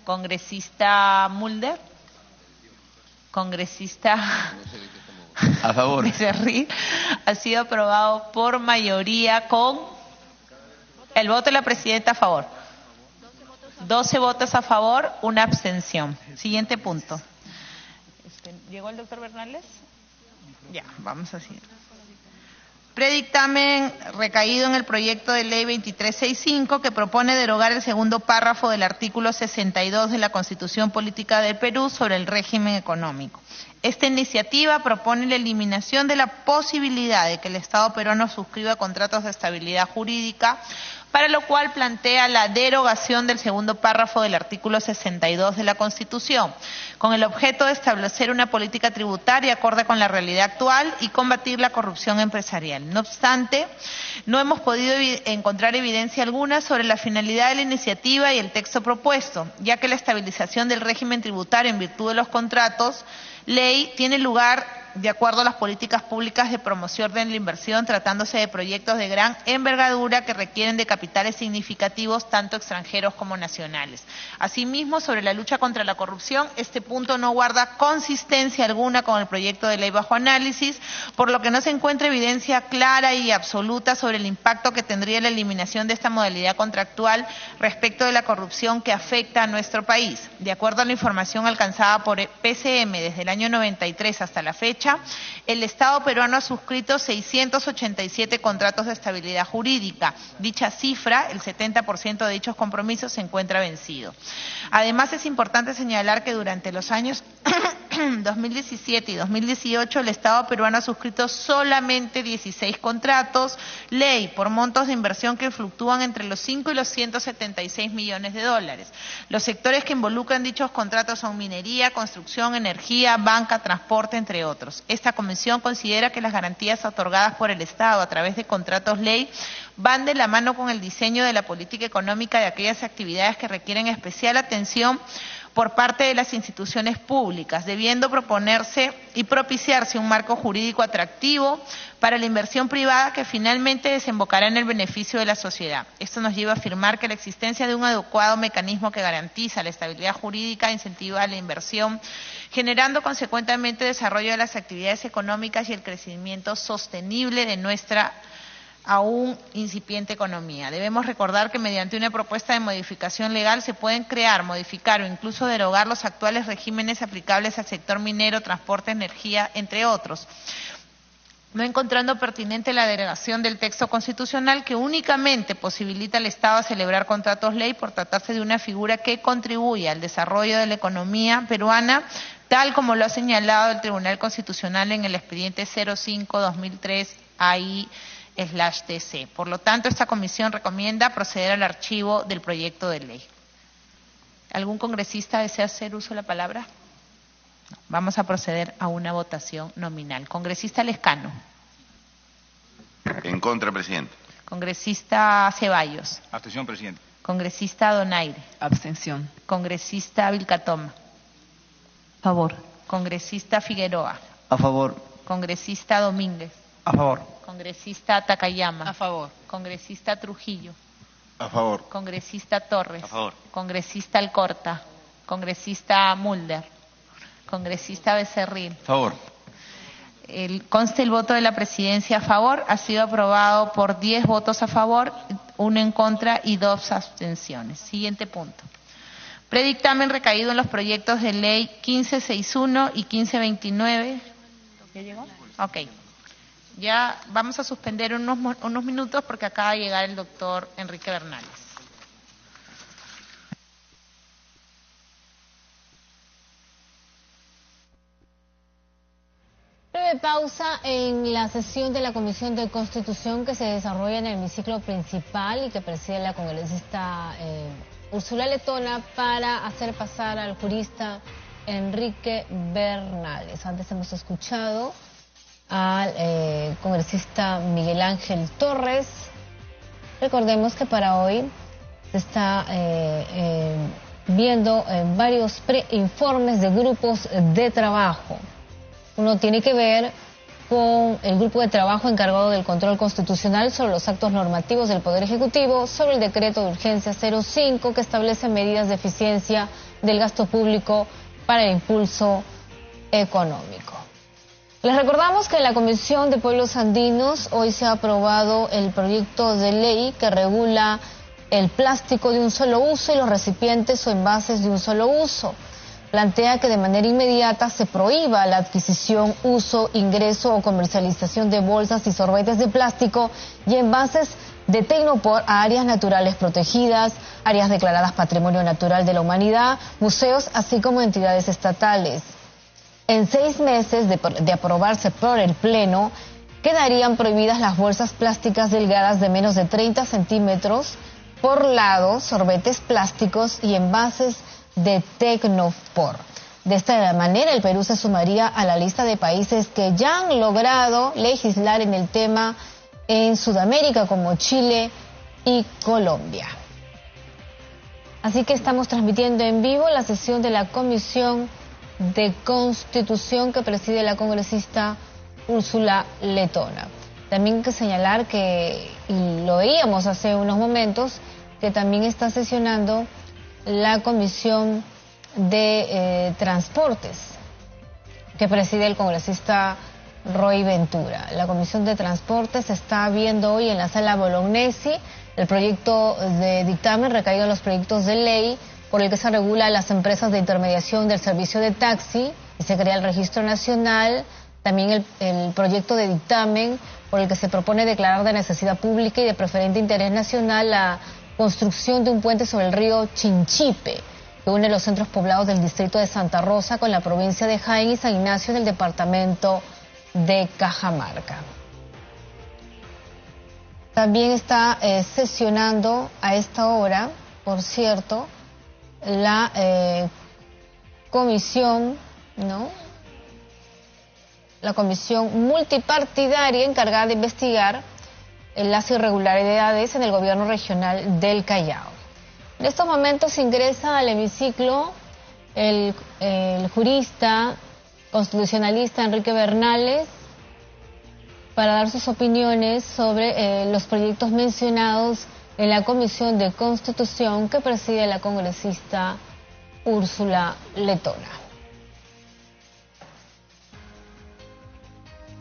Congresista Mulder. Congresista a favor. Becerril. Ha sido aprobado por mayoría con el voto de la presidenta a favor. 12 votos a favor, una abstención. Siguiente punto. ¿Llegó el doctor Bernales? Ya, vamos a seguir. Predictamen recaído en el proyecto de ley 2365 que propone derogar el segundo párrafo del artículo 62 de la Constitución Política del Perú sobre el régimen económico. Esta iniciativa propone la eliminación de la posibilidad de que el Estado peruano suscriba contratos de estabilidad jurídica, para lo cual plantea la derogación del segundo párrafo del artículo 62 de la Constitución, con el objeto de establecer una política tributaria acorde con la realidad actual y combatir la corrupción empresarial. No obstante, no hemos podido encontrar evidencia alguna sobre la finalidad de la iniciativa y el texto propuesto, ya que la estabilización del régimen tributario en virtud de los contratos ley tiene lugar de acuerdo a las políticas públicas de promoción de la inversión, tratándose de proyectos de gran envergadura que requieren de capitales significativos, tanto extranjeros como nacionales. Asimismo, sobre la lucha contra la corrupción, este punto no guarda consistencia alguna con el proyecto de ley bajo análisis, por lo que no se encuentra evidencia clara y absoluta sobre el impacto que tendría la eliminación de esta modalidad contractual respecto de la corrupción que afecta a nuestro país. De acuerdo a la información alcanzada por PCM desde el año 93 hasta la fecha, el Estado peruano ha suscrito 687 contratos de estabilidad jurídica. Dicha cifra, el 70% de dichos compromisos se encuentra vencido. Además, es importante señalar que durante los años 2017 y 2018 el Estado peruano ha suscrito solamente 16 contratos ley por montos de inversión que fluctúan entre los 5 y los 176 millones de dólares. Los sectores que involucran dichos contratos son minería, construcción, energía, banca, transporte, entre otros. Esta comisión considera que las garantías otorgadas por el Estado a través de contratos ley van de la mano con el diseño de la política económica de aquellas actividades que requieren especial atención por parte de las instituciones públicas, debiendo proponerse y propiciarse un marco jurídico atractivo para la inversión privada que finalmente desembocará en el beneficio de la sociedad. Esto nos lleva a afirmar que la existencia de un adecuado mecanismo que garantiza la estabilidad jurídica incentiva la inversión, generando consecuentemente desarrollo de las actividades económicas y el crecimiento sostenible de nuestra aún incipiente economía. Debemos recordar que mediante una propuesta de modificación legal se pueden crear, modificar o incluso derogar los actuales regímenes aplicables al sector minero, transporte, energía, entre otros, no encontrando pertinente la derogación del texto constitucional que únicamente posibilita al Estado a celebrar contratos ley por tratarse de una figura que contribuye al desarrollo de la economía peruana, tal como lo ha señalado el Tribunal Constitucional en el expediente 05-2003 AI/TC. Por lo tanto, esta comisión recomienda proceder al archivo del proyecto de ley. ¿Algún congresista desea hacer uso de la palabra? No. Vamos a proceder a una votación nominal. Congresista Lescano. En contra, presidente. Congresista Ceballos. Abstención, presidente. Congresista Donaire. Abstención. Congresista Vilcatoma. Favor. Congresista Figueroa. A favor. Congresista Domínguez. A favor. Congresista Takayama. A favor. Congresista Trujillo. A favor. Congresista Torres. A favor. Congresista Alcorta. Congresista Mulder. Congresista Becerril. A favor. Conste el voto de la presidencia a favor. Ha sido aprobado por 10 votos a favor, 1 en contra y 2 abstenciones. Siguiente punto. Predictamen recaído en los proyectos de ley 1561 y 1529. ¿Ya llegó? Ok. Ya vamos a suspender unos minutos porque acaba de llegar el doctor Enrique Bernales. Breve pausa en la sesión de la Comisión de Constitución que se desarrolla en el hemiciclo principal y que preside la congresista Úrsula Letona para hacer pasar al jurista Enrique Bernales. Antes hemos escuchado al congresista Miguel Ángel Torres. Recordemos que para hoy se está viendo varios preinformes de grupos de trabajo. Uno tiene que ver con el grupo de trabajo encargado del control constitucional sobre los actos normativos del Poder Ejecutivo, sobre el decreto de urgencia 05 que establece medidas de eficiencia del gasto público para el impulso económico. Les recordamos que en la Comisión de Pueblos Andinos hoy se ha aprobado el proyecto de ley que regula el plástico de un solo uso y los recipientes o envases de un solo uso. Plantea que de manera inmediata se prohíba la adquisición, uso, ingreso o comercialización de bolsas y sorbetes de plástico y envases de Tecnopor a áreas naturales protegidas, áreas declaradas Patrimonio Natural de la Humanidad, museos, así como entidades estatales. En 6 meses de aprobarse por el Pleno, quedarían prohibidas las bolsas plásticas delgadas de menos de 30 centímetros por lado, sorbetes plásticos y envases de Tecnopor. De esta manera, el Perú se sumaría a la lista de países que ya han logrado legislar en el tema en Sudamérica, como Chile y Colombia. Así que estamos transmitiendo en vivo la sesión de la Comisión de Constitución que preside la congresista Úrsula Letona. También hay que señalar que, y lo veíamos hace unos momentos, que también está sesionando la Comisión de Transportes, que preside el congresista Roy Ventura. La Comisión de Transportes está viendo hoy en la sala Bolognesi el proyecto de dictamen recaído en los proyectos de ley por el que se regula las empresas de intermediación del servicio de taxi y se crea el registro nacional. También el proyecto de dictamen por el que se propone declarar de necesidad pública y de preferente interés nacional la construcción de un puente sobre el río Chinchipe, que une los centros poblados del distrito de Santa Rosa con la provincia de Jaén y San Ignacio en el departamento de Cajamarca. También está sesionando a esta hora, por cierto, la comisión, ¿no? La comisión multipartidaria encargada de investigar las irregularidades en el gobierno regional del Callao. En estos momentos ingresa al hemiciclo el jurista constitucionalista Enrique Bernales para dar sus opiniones sobre los proyectos mencionados en la Comisión de Constitución que preside la congresista Úrsula Letona.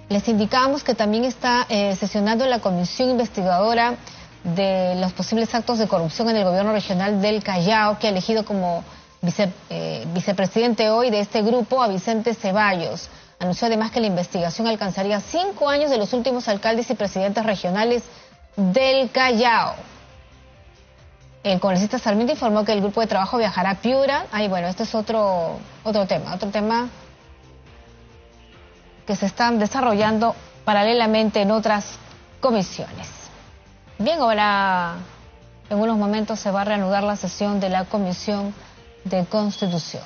Les indicamos que también está sesionando la comisión investigadora de los posibles actos de corrupción en el gobierno regional del Callao, que ha elegido como vicepresidente hoy de este grupo a Vicente Ceballos. Anunció además que la investigación alcanzaría 5 años de los últimos alcaldes y presidentes regionales del Callao. El congresista Sarmiento informó que el grupo de trabajo viajará a Piura. Bueno, este es otro tema que se están desarrollando paralelamente en otras comisiones. Bien, ahora en unos momentos se va a reanudar la sesión de la Comisión de Constitución.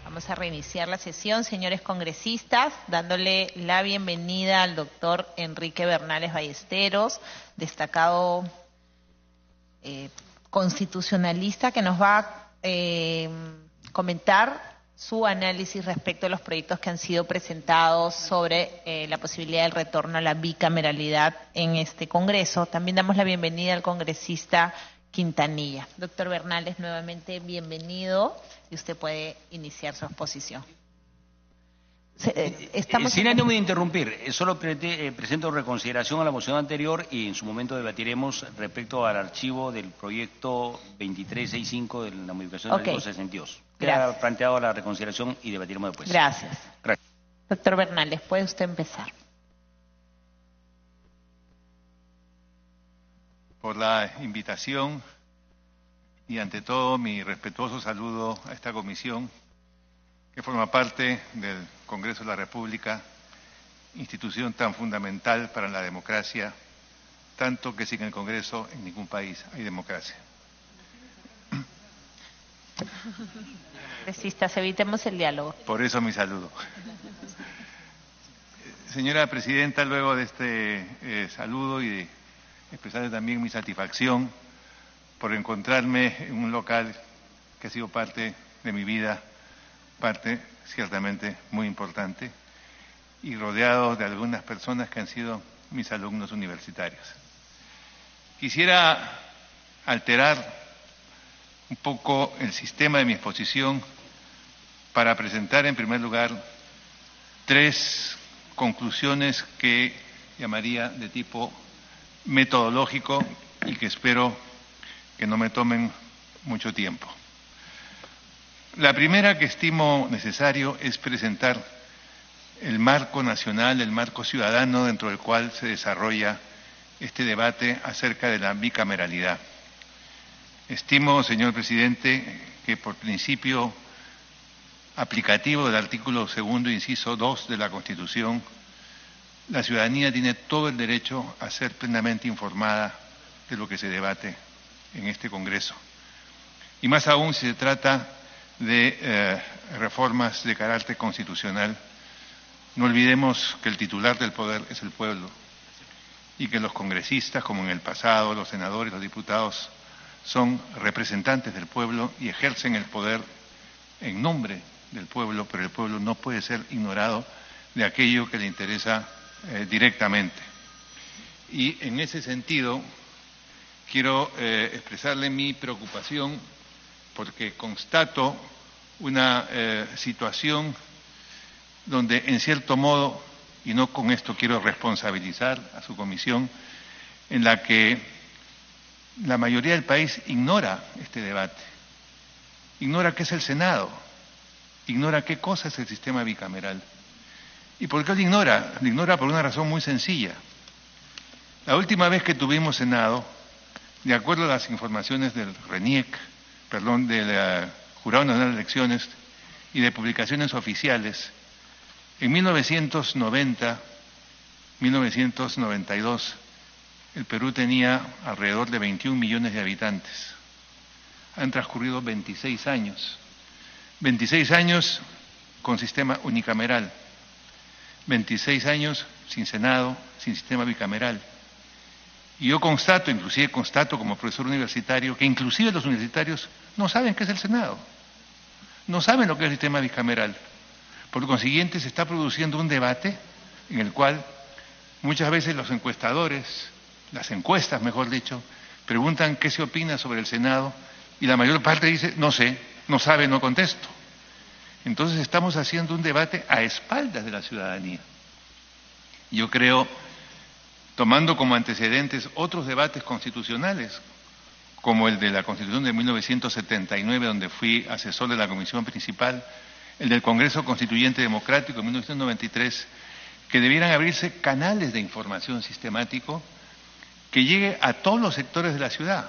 Vamos a reiniciar la sesión, señores congresistas, dándole la bienvenida al doctor Enrique Bernales Ballesteros, destacado constitucionalista, que nos va a comentar su análisis respecto a los proyectos que han sido presentados sobre la posibilidad del retorno a la bicameralidad en este Congreso. También damos la bienvenida al congresista Quintanilla. Doctor Bernales, nuevamente bienvenido y usted puede iniciar su exposición. Sin ánimo de interrumpir, solo presento reconsideración a la moción anterior y en su momento debatiremos respecto al archivo del proyecto 2365 de la modificación del artículo 62. Queda planteado la reconsideración y debatiremos después. Gracias. Doctor Bernales, puede usted empezar. Por la invitación y ante todo mi respetuoso saludo a esta comisión que forma parte del Congreso de la República, institución tan fundamental para la democracia, tanto que sin el Congreso en ningún país hay democracia. Congresistas, evitemos el diálogo. Por eso mi saludo. Señora Presidenta, luego de este saludo y de expresarle también mi satisfacción por encontrarme en un local que ha sido parte de mi vida, parte ciertamente muy importante, y rodeado de algunas personas que han sido mis alumnos universitarios. Quisiera alterar un poco el sistema de mi exposición para presentar en primer lugar 3 conclusiones que llamaría de tipo metodológico y que espero que no me tomen mucho tiempo. La primera que estimo necesario es presentar el marco nacional, el marco ciudadano dentro del cual se desarrolla este debate acerca de la bicameralidad. Estimo, señor presidente, que por principio aplicativo del artículo 2º, inciso 2 de la Constitución, la ciudadanía tiene todo el derecho a ser plenamente informada de lo que se debate en este Congreso. Y más aún si se trata de reformas de carácter constitucional. No olvidemos que el titular del poder es el pueblo y que los congresistas, como en el pasado, los senadores, los diputados, son representantes del pueblo y ejercen el poder en nombre del pueblo, pero el pueblo no puede ser ignorado de aquello que le interesa directamente. Y en ese sentido quiero expresarle mi preocupación porque constato una situación donde en cierto modo, y no con esto quiero responsabilizar a su comisión, en la que la mayoría del país ignora este debate, ignora qué es el Senado, ignora qué cosa es el sistema bicameral. ¿Y por qué lo ignora? Lo ignora por una razón muy sencilla. La última vez que tuvimos Senado, de acuerdo a las informaciones del RENIEC, del Jurado Nacional de Elecciones y de publicaciones oficiales, en 1990, 1992, el Perú tenía alrededor de 21 millones de habitantes. Han transcurrido 26 años. 26 años con sistema unicameral. 26 años sin Senado, sin sistema bicameral. Y yo constato, inclusive constato como profesor universitario, que inclusive los universitarios no saben qué es el Senado. No saben lo que es el sistema bicameral. Por consiguiente, se está produciendo un debate en el cual muchas veces los encuestadores, las encuestas mejor dicho, preguntan qué se opina sobre el Senado y la mayor parte dice, no sé, no sabe, no contesto. Entonces estamos haciendo un debate a espaldas de la ciudadanía. Yo creo, tomando como antecedentes otros debates constitucionales, como el de la Constitución de 1979, donde fui asesor de la Comisión Principal, el del Congreso Constituyente Democrático en 1993, que debieran abrirse canales de información sistemático que llegue a todos los sectores de la ciudad,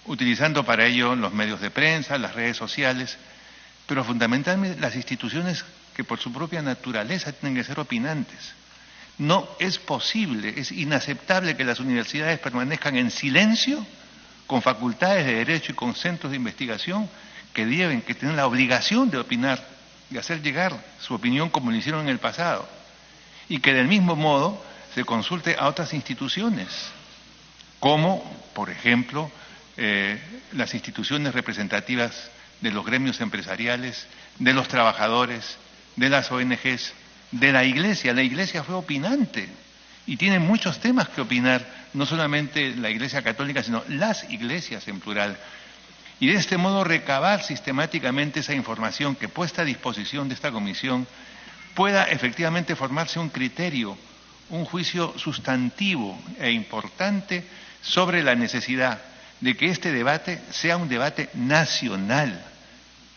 utilizando para ello los medios de prensa, las redes sociales, pero fundamentalmente las instituciones que por su propia naturaleza tienen que ser opinantes. No es posible, es inaceptable que las universidades permanezcan en silencio con facultades de derecho y con centros de investigación que tienen la obligación de opinar, de hacer llegar su opinión como lo hicieron en el pasado, y que del mismo modo se consulte a otras instituciones, como, por ejemplo, las instituciones representativas de los gremios empresariales, de los trabajadores, de las ONGs, de la Iglesia. La Iglesia fue opinante y tiene muchos temas que opinar, no solamente la Iglesia católica, sino las iglesias en plural. Y de este modo recabar sistemáticamente esa información que puesta a disposición de esta comisión pueda efectivamente formarse un criterio, un juicio sustantivo e importante sobre la necesidad de que este debate sea un debate nacional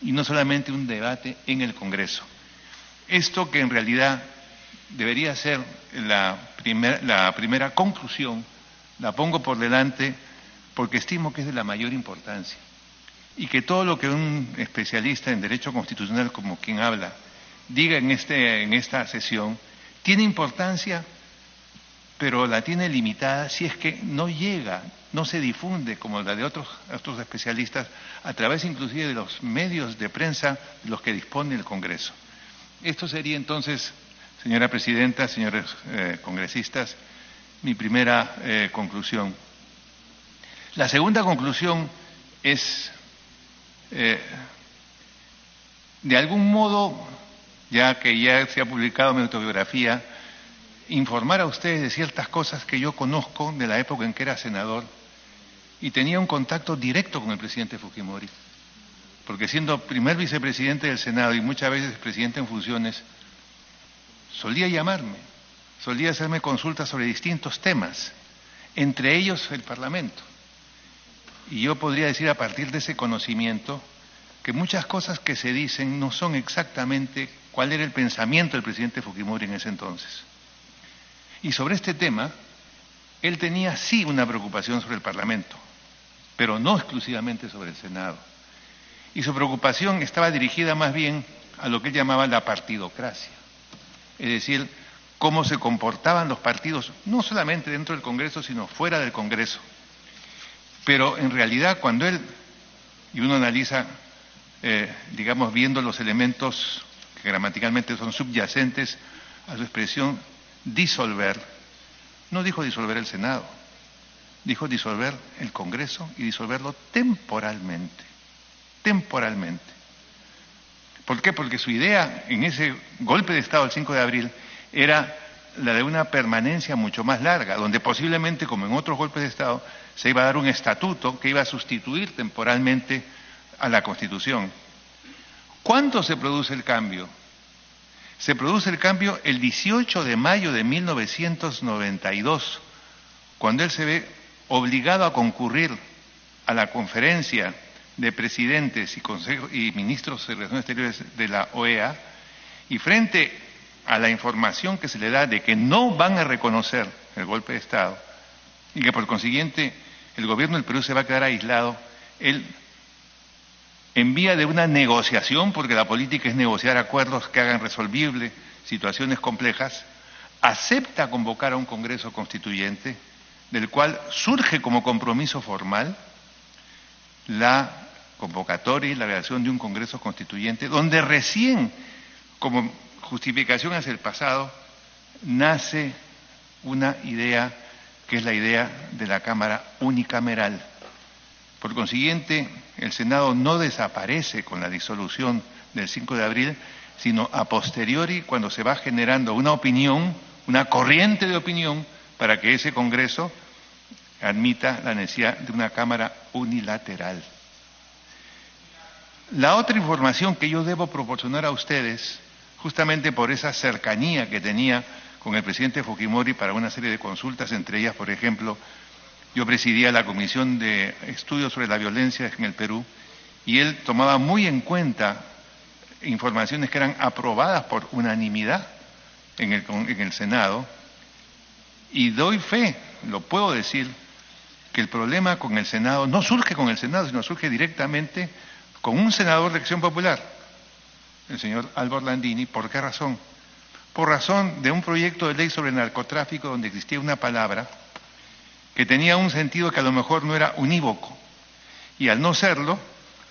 y no solamente un debate en el Congreso. Esto que en realidad debería ser la primera conclusión, la pongo por delante porque estimo que es de la mayor importancia y que todo lo que un especialista en derecho constitucional como quien habla diga en esta sesión tiene importancia, pero la tiene limitada si es que no llega, no se difunde como la de otros especialistas a través inclusive de los medios de prensa de los que dispone el Congreso. Esto sería entonces, señora presidenta, señores congresistas, mi primera conclusión. La segunda conclusión es de algún modo, ya que ya se ha publicado mi autobiografía, informar a ustedes de ciertas cosas que yo conozco de la época en que era senador y tenía un contacto directo con el presidente Fujimori, porque siendo primer vicepresidente del Senado y muchas veces presidente en funciones, solía llamarme, solía hacerme consultas sobre distintos temas, entre ellos el Parlamento. Y yo podría decir a partir de ese conocimiento que muchas cosas que se dicen no son exactamente cuál era el pensamiento del presidente Fujimori en ese entonces. Y sobre este tema, él tenía sí una preocupación sobre el Parlamento, pero no exclusivamente sobre el Senado. Y su preocupación estaba dirigida más bien a lo que él llamaba la partidocracia, es decir, cómo se comportaban los partidos, no solamente dentro del Congreso, sino fuera del Congreso. Pero en realidad cuando él, y uno analiza, digamos, viendo los elementos que gramaticalmente son subyacentes a su expresión disolver, no dijo disolver el Senado, dijo disolver el Congreso y disolverlo temporalmente. Temporalmente. ¿Por qué? Porque su idea en ese golpe de Estado el 5 de abril era la de una permanencia mucho más larga, donde posiblemente, como en otros golpes de Estado, se iba a dar un estatuto que iba a sustituir temporalmente a la Constitución. ¿Cuándo se produce el cambio? Se produce el cambio el 18 de mayo de 1992, cuando él se ve obligado a concurrir a la conferencia de presidentes y ministros de Relaciones Exteriores de la OEA, y frente a la información que se le da de que no van a reconocer el golpe de Estado y que por consiguiente el gobierno del Perú se va a quedar aislado, él en vía de una negociación, porque la política es negociar acuerdos que hagan resolvibles situaciones complejas, acepta convocar a un Congreso Constituyente, del cual surge como compromiso formal la convocatoria y la creación de un Congreso Constituyente, donde recién, como justificación hacia el pasado, nace una idea que es la idea de la Cámara unicameral. Por consiguiente, el Senado no desaparece con la disolución del 5 de abril, sino a posteriori, cuando se va generando una opinión, una corriente de opinión, para que ese Congreso admita la necesidad de una Cámara unilateral. La otra información que yo debo proporcionar a ustedes, justamente por esa cercanía que tenía con el presidente Fujimori para una serie de consultas, entre ellas, por ejemplo, yo presidía la Comisión de Estudios sobre la Violencia en el Perú, y él tomaba muy en cuenta informaciones que eran aprobadas por unanimidad en el Senado, y doy fe, lo puedo decir, que el problema con el Senado no surge con el Senado, sino surge directamente con un senador de Acción Popular, el señor Álvaro Landini. ¿Por qué razón? Por razón de un proyecto de ley sobre narcotráfico donde existía una palabra que tenía un sentido que a lo mejor no era unívoco, y al no serlo,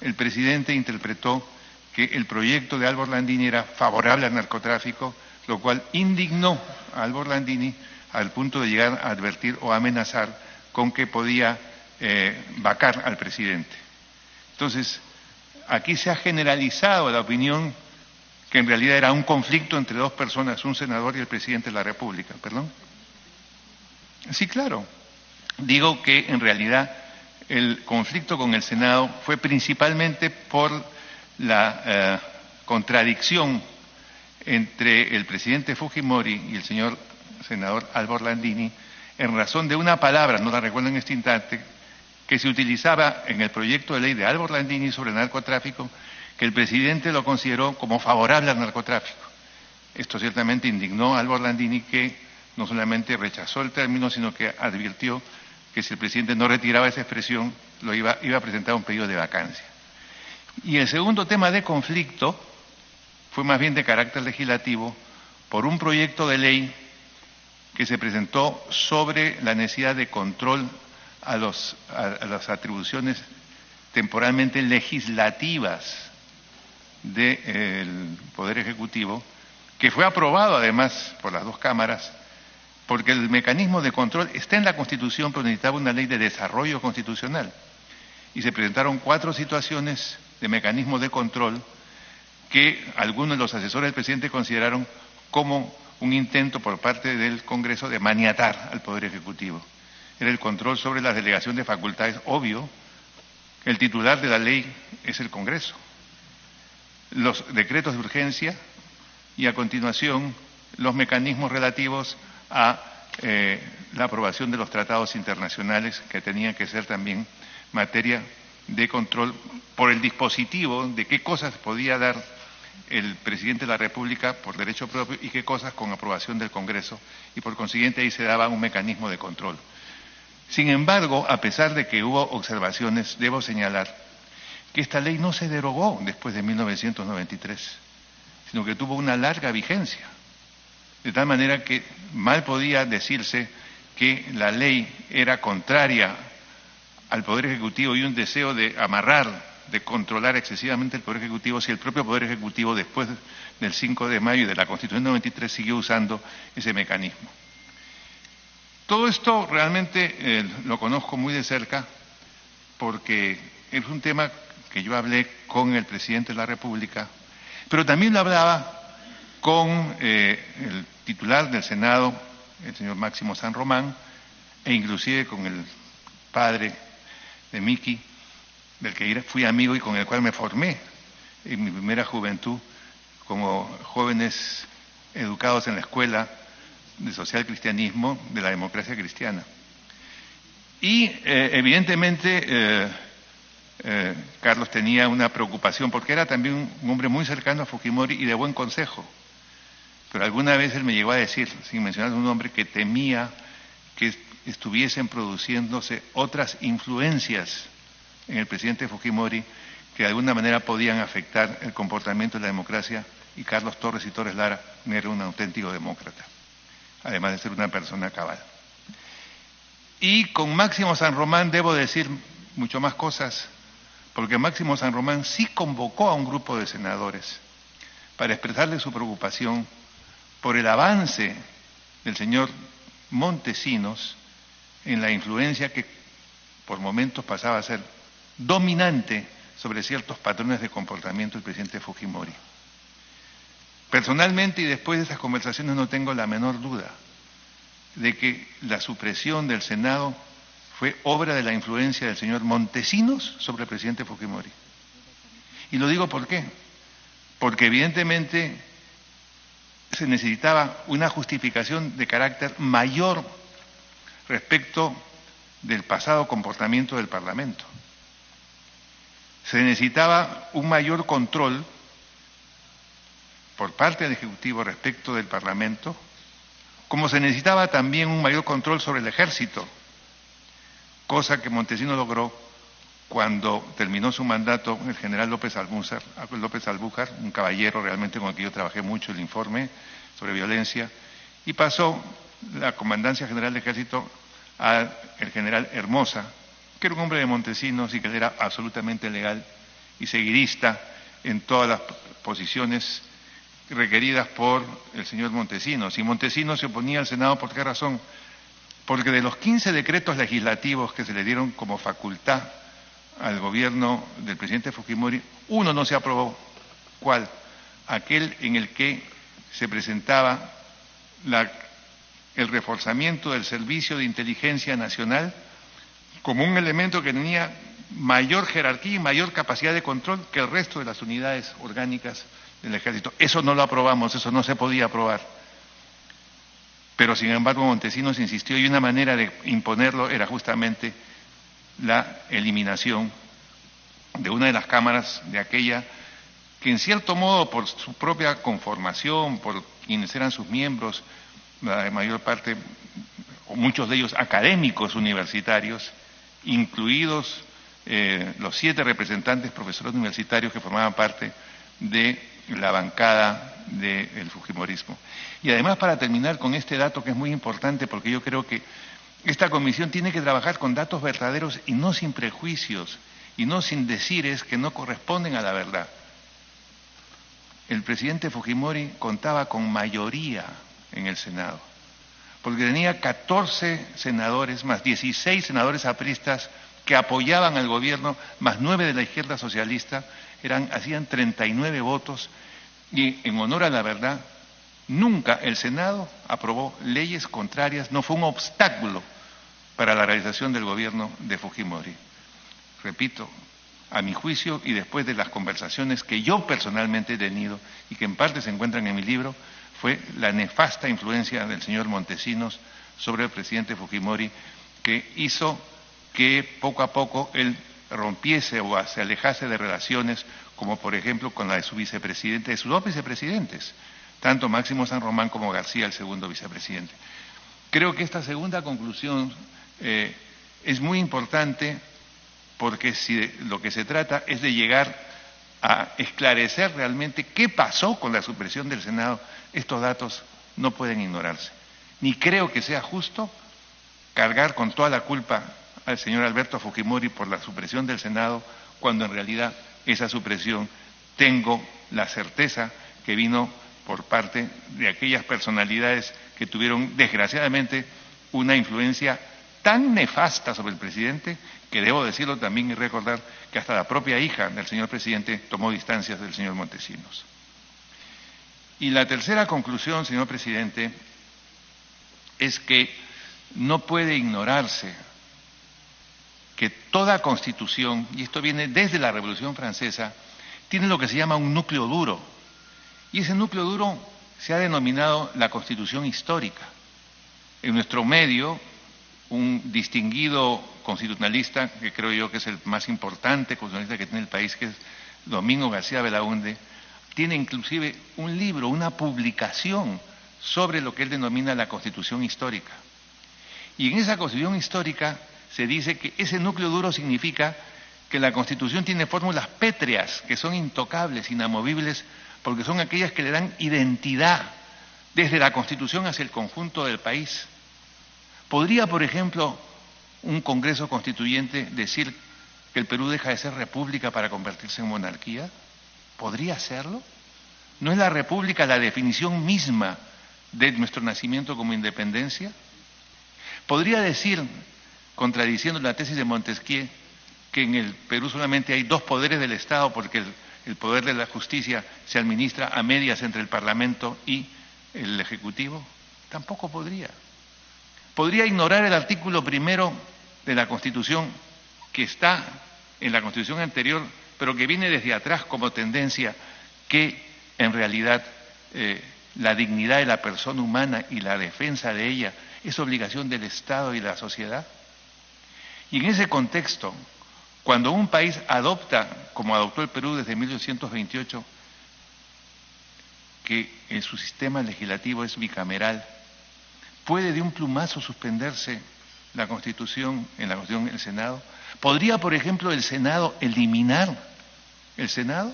el presidente interpretó que el proyecto de Álvaro Landini era favorable al narcotráfico, lo cual indignó a Álvaro Landini al punto de llegar a advertir o amenazar con que podía vacar al presidente. Entonces, aquí se ha generalizado la opinión que en realidad era un conflicto entre dos personas, un senador y el presidente de la República. ¿Perdón? Sí, claro. Digo que en realidad el conflicto con el Senado fue principalmente por la contradicción entre el presidente Fujimori y el señor senador Álvaro Landini en razón de una palabra, no la recuerdo en este instante, que se utilizaba en el proyecto de ley de Álvaro Landini sobre el narcotráfico, que el presidente lo consideró como favorable al narcotráfico. Esto ciertamente indignó a Álvaro Landini, que no solamente rechazó el término, sino que advirtió que si el presidente no retiraba esa expresión, iba a presentar un pedido de vacancia. Y el segundo tema de conflicto fue más bien de carácter legislativo, por un proyecto de ley que se presentó sobre la necesidad de control a las atribuciones temporalmente legislativas del Poder Ejecutivo, que fue aprobado además por las dos cámaras, porque el mecanismo de control está en la Constitución, pero necesitaba una ley de desarrollo constitucional. Y se presentaron 4 situaciones de mecanismos de control que algunos de los asesores del presidente consideraron como un intento por parte del Congreso de maniatar al Poder Ejecutivo. Era el control sobre la delegación de facultades. Obvio que el titular de la ley es el Congreso. Los decretos de urgencia y a continuación los mecanismos relativos a la aprobación de los tratados internacionales que tenían que ser también materia de control por el dispositivo de qué cosas podía dar el presidente de la República por derecho propio y qué cosas con aprobación del Congreso, y por consiguiente ahí se daba un mecanismo de control. Sin embargo, a pesar de que hubo observaciones, debo señalar que esta ley no se derogó después de 1993, sino que tuvo una larga vigencia, de tal manera que mal podía decirse que la ley era contraria al Poder Ejecutivo y un deseo de amarrar, de controlar excesivamente el Poder Ejecutivo, si el propio Poder Ejecutivo después del 5 de mayo y de la Constitución 93 siguió usando ese mecanismo. Todo esto realmente lo conozco muy de cerca porque es un tema que yo hablé con el presidente de la República, pero también lo hablaba con el titular del Senado, el señor Máximo San Román, e inclusive con el padre de Miki, del que fui amigo y con el cual me formé en mi primera juventud como jóvenes educados en la escuela de social cristianismo de la democracia cristiana. Y evidentemente Carlos tenía una preocupación porque era también un hombre muy cercano a Fujimori y de buen consejo. Pero alguna vez él me llegó a decir, sin mencionar un nombre, que temía que estuviesen produciéndose otras influencias en el presidente Fujimori que de alguna manera podían afectar el comportamiento de la democracia, y Carlos Torres y Torres Lara no era un auténtico demócrata, además de ser una persona cabal. Y con Máximo San Román debo decir mucho más cosas, porque Máximo San Román sí convocó a un grupo de senadores para expresarle su preocupación por el avance del señor Montesinos en la influencia que por momentos pasaba a ser dominante sobre ciertos patrones de comportamiento del presidente Fujimori. Personalmente, y después de esas conversaciones, no tengo la menor duda de que la supresión del Senado fue obra de la influencia del señor Montesinos sobre el presidente Fujimori. Y lo digo ¿por qué? Porque evidentemente se necesitaba una justificación de carácter mayor respecto del pasado comportamiento del Parlamento. Se necesitaba un mayor control por parte del Ejecutivo respecto del Parlamento, como se necesitaba también un mayor control sobre el Ejército, cosa que Montesinos logró cuando terminó su mandato el general López Albújar, un caballero realmente con el que yo trabajé mucho el informe sobre violencia, y pasó la Comandancia General del Ejército al general Hermosa, que era un hombre de Montesinos y que era absolutamente legal y seguidista en todas las posiciones requeridas por el señor Montesinos. Y Montesinos se oponía al Senado, ¿por qué razón? Porque de los 15 decretos legislativos que se le dieron como facultad al gobierno del presidente Fujimori, uno no se aprobó. ¿Cuál? Aquel en el que se presentaba el reforzamiento del Servicio de Inteligencia Nacional como un elemento que tenía mayor jerarquía y mayor capacidad de control que el resto de las unidades orgánicas del Ejército. Eso no lo aprobamos, eso no se podía aprobar. Pero sin embargo Montesinos insistió, y una manera de imponerlo era justamente la eliminación de una de las cámaras de aquella que en cierto modo por su propia conformación, por quienes eran sus miembros, la mayor parte o muchos de ellos académicos universitarios, incluidos los 7 representantes profesores universitarios que formaban parte de la bancada del Fujimorismo. Y además, para terminar con este dato que es muy importante, porque yo creo que esta comisión tiene que trabajar con datos verdaderos y no sin prejuicios y no sin decires que no corresponden a la verdad. El presidente Fujimori contaba con mayoría en el Senado, porque tenía 14 senadores más 16 senadores apristas que apoyaban al gobierno, más 9 de la izquierda socialista, hacían 39 votos, y en honor a la verdad, nunca el Senado aprobó leyes contrarias, no fue un obstáculo para la realización del gobierno de Fujimori. Repito, a mi juicio y después de las conversaciones que yo personalmente he tenido y que en parte se encuentran en mi libro, fue la nefasta influencia del señor Montesinos sobre el presidente Fujimori que hizo que poco a poco él rompiese o se alejase de relaciones como por ejemplo con la de su vicepresidente, de sus dos vicepresidentes, tanto Máximo San Román como García, el segundo vicepresidente. Creo que esta segunda conclusión es muy importante porque si lo que se trata es de llegar a esclarecer realmente qué pasó con la supresión del Senado, estos datos no pueden ignorarse. Ni creo que sea justo cargar con toda la culpa al señor Alberto Fujimori por la supresión del Senado, cuando en realidad esa supresión tengo la certeza que vino por parte de aquellas personalidades que tuvieron desgraciadamente una influencia tan nefasta sobre el presidente que debo decirlo también y recordar que hasta la propia hija del señor presidente tomó distancias del señor Montesinos. Y la tercera conclusión, señor presidente, es que no puede ignorarse que toda constitución, y esto viene desde la Revolución Francesa, tiene lo que se llama un núcleo duro. Y ese núcleo duro se ha denominado la Constitución histórica. En nuestro medio, un distinguido constitucionalista, que creo yo que es el más importante constitucionalista que tiene el país, que es Domingo García Belaúnde, tiene inclusive un libro, una publicación sobre lo que él denomina la Constitución histórica. Y en esa Constitución histórica se dice que ese núcleo duro significa que la Constitución tiene fórmulas pétreas, que son intocables, inamovibles, porque son aquellas que le dan identidad desde la Constitución hacia el conjunto del país. ¿Podría, por ejemplo, un Congreso Constituyente decir que el Perú deja de ser república para convertirse en monarquía? ¿Podría hacerlo? ¿No es la república la definición misma de nuestro nacimiento como independencia? ¿Podría decir, contradiciendo la tesis de Montesquieu, que en el Perú solamente hay dos poderes del Estado porque el poder de la justicia se administra a medias entre el Parlamento y el Ejecutivo? Tampoco podría. ¿Podría ignorar el artículo primero de la Constitución que está en la Constitución anterior, pero que viene desde atrás como tendencia, que en realidad la dignidad de la persona humana y la defensa de ella es obligación del Estado y de la sociedad? Y en ese contexto, cuando un país adopta, como adoptó el Perú desde 1828, que en su sistema legislativo es bicameral, ¿puede de un plumazo suspenderse la Constitución en la Constitución del Senado? ¿Podría, por ejemplo, el Senado eliminar el Senado?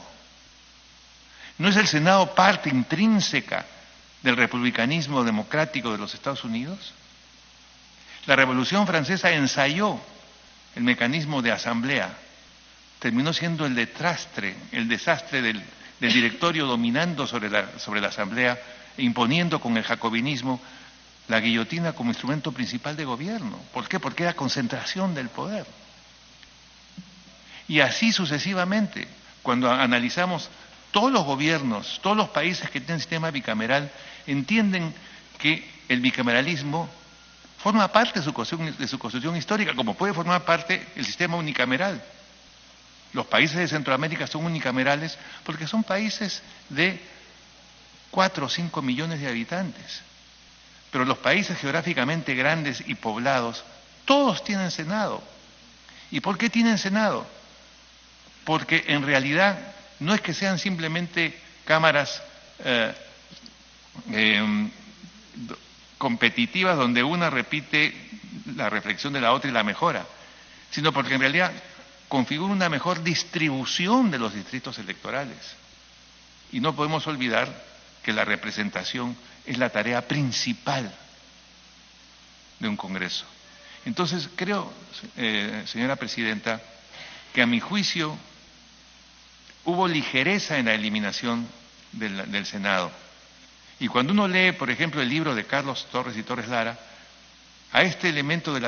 ¿No es el Senado parte intrínseca del republicanismo democrático de los Estados Unidos? La Revolución Francesa ensayó el mecanismo de asamblea, terminó siendo el desastre del directorio dominando sobre la asamblea e imponiendo con el jacobinismo la guillotina como instrumento principal de gobierno. ¿Por qué? Porque era concentración del poder. Y así sucesivamente, cuando analizamos todos los gobiernos, todos los países que tienen sistema bicameral, entienden que el bicameralismo forma parte de su constitución histórica, como puede formar parte el sistema unicameral. Los países de Centroamérica son unicamerales porque son países de 4 o 5 millones de habitantes. Pero los países geográficamente grandes y poblados, todos tienen Senado. ¿Y por qué tienen Senado? Porque en realidad no es que sean simplemente cámaras competitivas donde una repite la reflexión de la otra y la mejora, sino porque en realidad configura una mejor distribución de los distritos electorales. Y no podemos olvidar que la representación es la tarea principal de un Congreso. Entonces, creo, señora Presidenta, que a mi juicio hubo ligereza en la eliminación del Senado. Y cuando uno lee, por ejemplo, el libro de Carlos Torres y Torres Lara, a este elemento de la